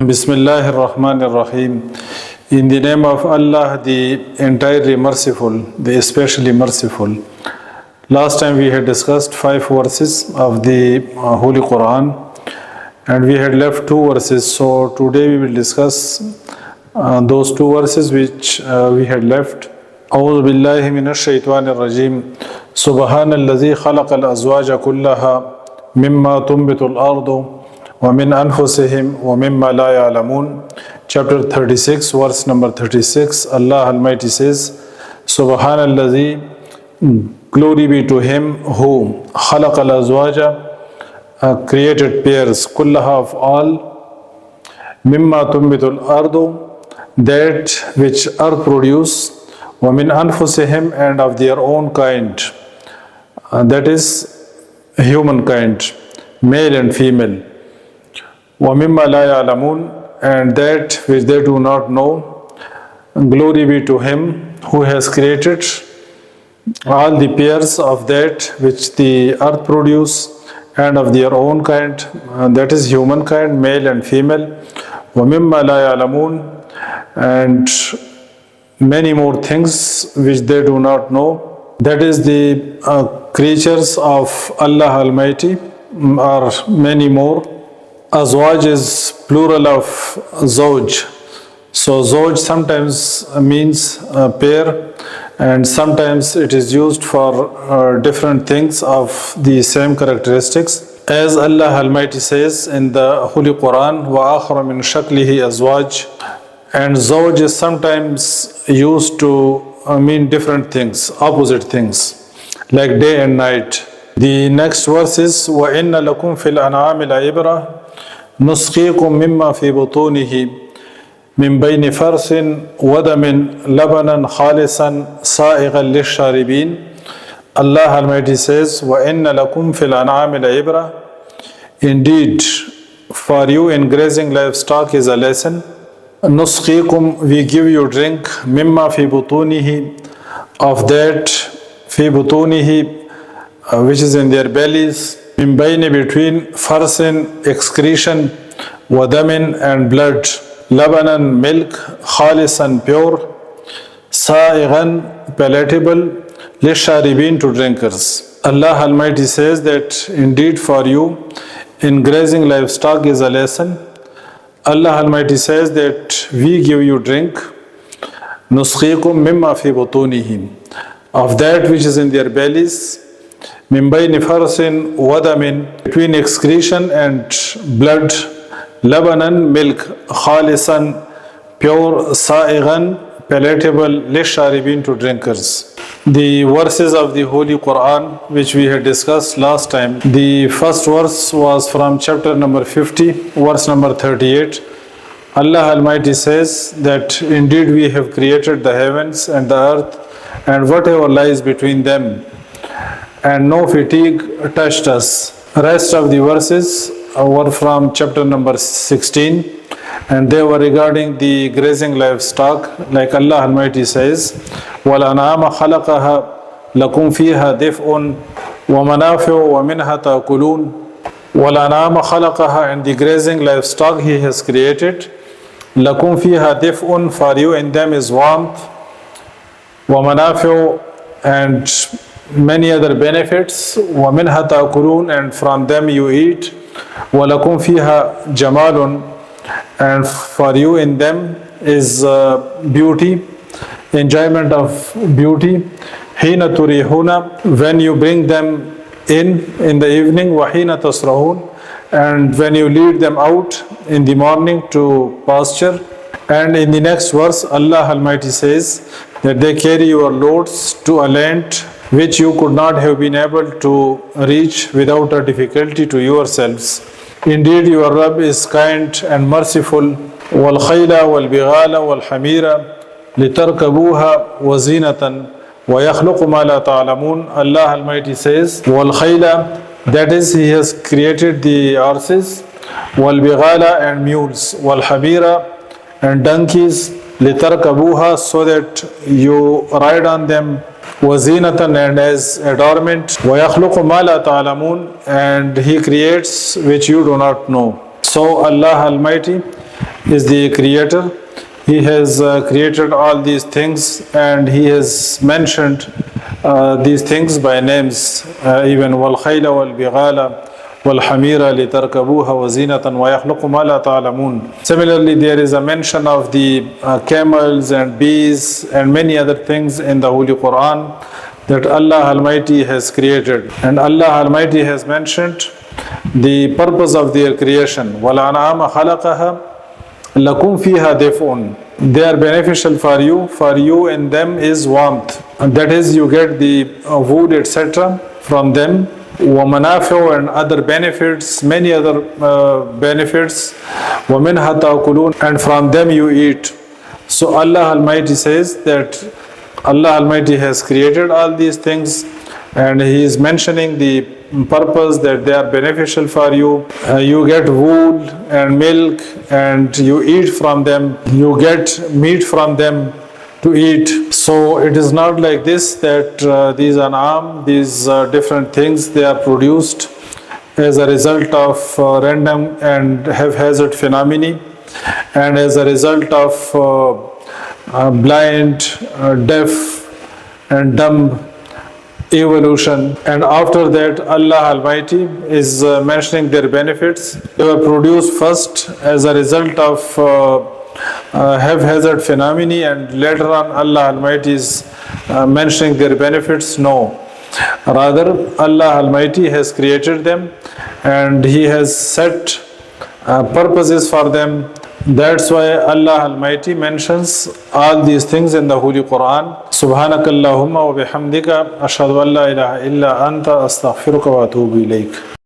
Bismillahir Rahmanir Rahim. In the name of Allah, the entirely merciful, the especially merciful. Last time we had discussed 5 verses of the Holy Quran and we had left 2 verses. So today we will discuss those 2 verses which we had left. أعوذ بالله من الشيطان الرجيم سبحان الذي خلق الأزواج كلها مما تنبت الأرض وَمِنْ أَنفُسِهِمْ وَمِمَّا لَا يَعْلَمُونَ. Chapter 36, verse number 36, Allah Almighty says, Subhanalladhi, glory be to Him who خَلَقَ الْأَزْوَاجَ created pairs, كُلَّهَا of all, مِمَّا تُنْبِتُ الْأَرْضُ that which earth produce, وَمِنْ أَنفُسِهِمْ and of their own kind, that is humankind, male and female. وَمِمَّا لَا يَعْلَمُونَ and that which they do not know. Glory be to Him who has created all the pairs of that which the earth produce and of their own kind, that is humankind, male and female. وَمِمَّا لَا يَعْلَمُونَ and many more things which they do not know. That is the creatures of Allah Almighty are many more. Azwaj is plural of zawj. So zawj sometimes means pair and sometimes it is used for different things of the same characteristics. As Allah Almighty says in the Holy Quran, وَآخَرَ مِنْ شَكْلِهِ أَزْوَاج, and zawj is sometimes used to mean different things, opposite things, like day and night. The next verse is وَإِنَّ لَكُمْ فِي الْأَنْعَامِ لَعِبْرَةً نسقيكم مما في بطونه من بين فرث ودم لبنا خالصا سائغا للشاربين. Allah Almighty says, وَإِنَّ لَكُمْ فِي الْأَنْعَامِ لَعِبْرَةً indeed, for you in grazing livestock is a lesson. نسقيكم we give you drink مما في بطونه of that في بطونه which is in their bellies. من بين between farsin excretion wadamin and blood labanan milk khalisan pure sa'igan palatable lisharibin to drinkers. Allah Almighty says that indeed for you in grazing livestock is a lesson. Allah Almighty says that we give you drink nusqikum mimma fi butunihi of that which is in their bellies. Min bayni farsin wadamin between excretion and blood, labanan milk, khalisan pure, sa'igan palatable, lisharibin to drinkers. The verses of the Holy Quran which we had discussed last time. The first verse was from chapter number 50, verse number 38. Allah Almighty says that indeed we have created the heavens and the earth and whatever lies between them, and no fatigue touched us. Rest of the verses were from chapter number 16 and they were regarding the grazing livestock, like Allah Almighty says, وَالْأَنْعَامَ خَلَقَهَا لَكُمْ فِيهَا دِفْءٌ وَمَنَافِعُ وَمِنْهَا تَأْكُلُونَ. وَالْأَنْعَامَ خَلَقَهَا and the grazing livestock He has created. لَكُمْ فِيهَا دِفْءٌ for you in them is warmth. وَمَنَافِعُ and many other benefits. وَمِنْهَا تَأْكُلُونَ and from them you eat. وَلَكُمْ فِيهَا جَمَالٌ and for you in them is beauty, enjoyment of beauty. حِينَ تُرِيحُونَ when you bring them in the evening. وَحِينَ تَسْرَحُونَ and when you lead them out in the morning to pasture. And in the next verse Allah Almighty says that they carry your loads to a land which you could not have been able to reach without a difficulty to yourselves. Indeed your Rabb is kind and merciful. وَالْخَيْلَ وَالْبِغَالَ وَالْحَمِيرَ لِتَرْكَبُوهَا وَزِينَةً وَيَخْلُقُ مَا لَا تَعْلَمُونَ. Allah Almighty says, وَالْخَيْلَ that is He has created the horses, وَالْبِغَالَ and mules, وَالْحَمِيرَ and donkeys, لِتَرْكَبُوهَا so that you ride on them, وَزِينَةً and as adornment, وَيَخْلُقُ مَا لَا تَعْلَمُونَ and He creates which you do not know. So Allah Almighty is the creator. He has created all these things, and He has mentioned these things by names, even وَالْخَيْلَ وَالْبِغَالَ وَالْحَمِيرَ لِتَرْكَبُوهَا وَزِينَةً وَيَخْلُقُ مَا لَا تَعْلَمُونَ. Similarly, there is a mention of the camels and bees and many other things in the Holy Quran that Allah Almighty has created. And Allah Almighty has mentioned the purpose of their creation. وَالْأَنْعَامَ خَلَقَهَا لَكُمْ فِيهَا دِفْءٌ. They are beneficial for you in them is warmth. And that is, you get the wood, etc. from them. وَمَنَافِعُ, and other benefits, many other benefits. وَمِنْهَا تَأْكُلُونَ, and from them you eat. So Allah Almighty says that Allah Almighty has created all these things, and He is mentioning the purpose that they are beneficial for you. You get wool and milk, and you eat from them. You get meat from them to eat. So it is not like this that these an'am, these different things, they are produced as a result of random and haphazard phenomena, and as a result of blind, deaf and dumb evolution. And after that, Allah Almighty is mentioning their benefits. They were produced first as a result of haphazard phenomena, and later on Allah Almighty is mentioning their benefits. No, rather Allah Almighty has created them, and He has set purposes for them. That's why Allah Almighty mentions all these things in the Holy Quran. Subhanakallahumma wa bihamdika ashhadu an la ilaha illa anta astaghfiruka wa atubu ilayk.